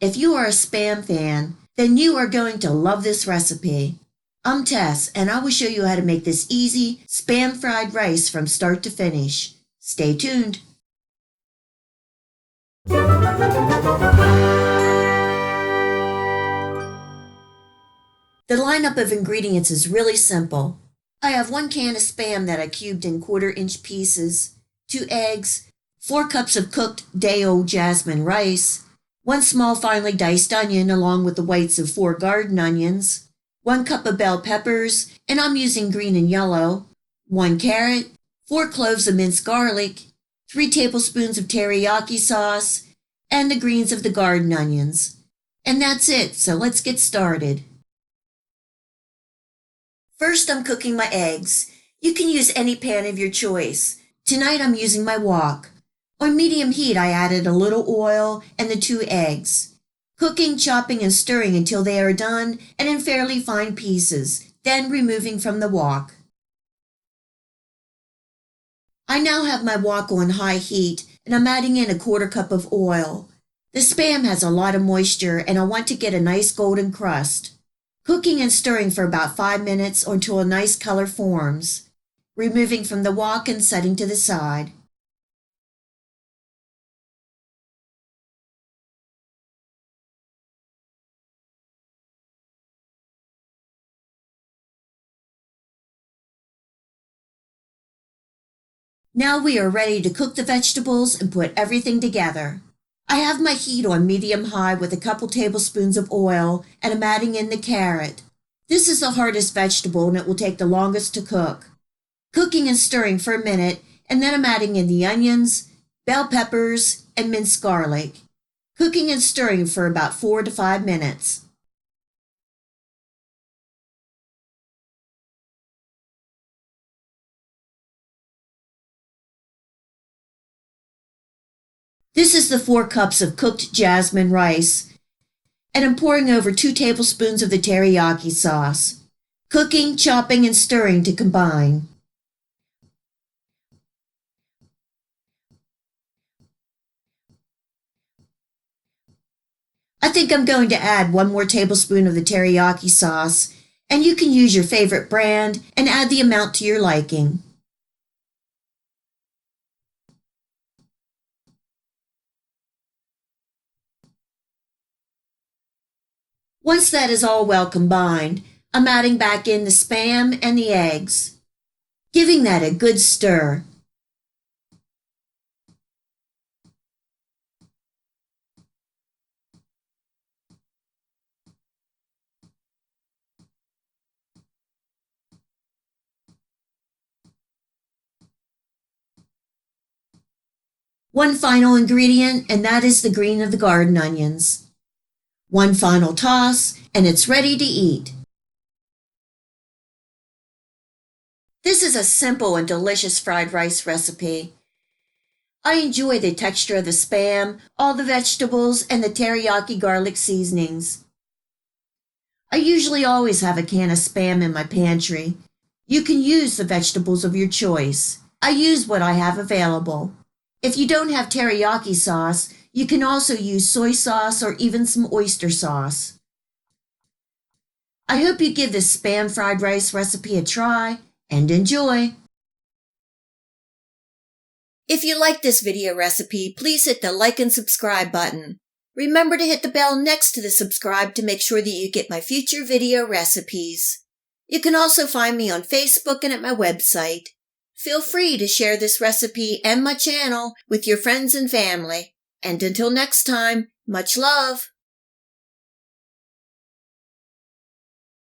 If you are a Spam fan, then you are going to love this recipe. I'm Tess, and I will show you how to make this easy Spam fried rice from start to finish. Stay tuned. The lineup of ingredients is really simple. I have 1 can of Spam that I cubed in 1/4-inch pieces, 2 eggs, 4 cups of cooked day-old jasmine rice, 1 small finely diced onion along with the whites of 4 garden onions, 1 cup of bell peppers, and I'm using green and yellow, 1 carrot, 4 cloves of minced garlic, 3 tablespoons of teriyaki sauce, and the greens of the garden onions. And that's it, so let's get started. First, I'm cooking my eggs. You can use any pan of your choice. Tonight I'm using my wok. On medium heat, I added a little oil and the 2 eggs. Cooking, chopping, and stirring until they are done and in fairly fine pieces, then removing from the wok. I now have my wok on high heat and I'm adding in a 1/4 cup of oil. The Spam has a lot of moisture and I want to get a nice golden crust. Cooking and stirring for about 5 minutes until a nice color forms. Removing from the wok and setting to the side. Now we are ready to cook the vegetables and put everything together. I have my heat on medium-high with a couple tablespoons of oil and I'm adding in the carrot. This is the hardest vegetable and it will take the longest to cook. Cooking and stirring for a minute and then I'm adding in the onions, bell peppers, and minced garlic. Cooking and stirring for about 4 to 5 minutes. This is the 4 cups of cooked jasmine rice, and I'm pouring over 2 tablespoons of the teriyaki sauce. Cooking, chopping, and stirring to combine. I think I'm going to add 1 more tablespoon of the teriyaki sauce, and you can use your favorite brand and add the amount to your liking. Once that is all well combined, I'm adding back in the Spam and the eggs, giving that a good stir. One final ingredient, and that is the green of the garden onions. One final toss, and it's ready to eat. This is a simple and delicious fried rice recipe. I enjoy the texture of the Spam, all the vegetables, and the teriyaki garlic seasonings. I usually always have a can of Spam in my pantry. You can use the vegetables of your choice. I use what I have available. If you don't have teriyaki sauce, you can also use soy sauce or even some oyster sauce. I hope you give this Spam fried rice recipe a try and enjoy. If you like this video recipe, please hit the like and subscribe button. Remember to hit the bell next to the subscribe to make sure that you get my future video recipes. You can also find me on Facebook and at my website. Feel free to share this recipe and my channel with your friends and family. And until next time, much love!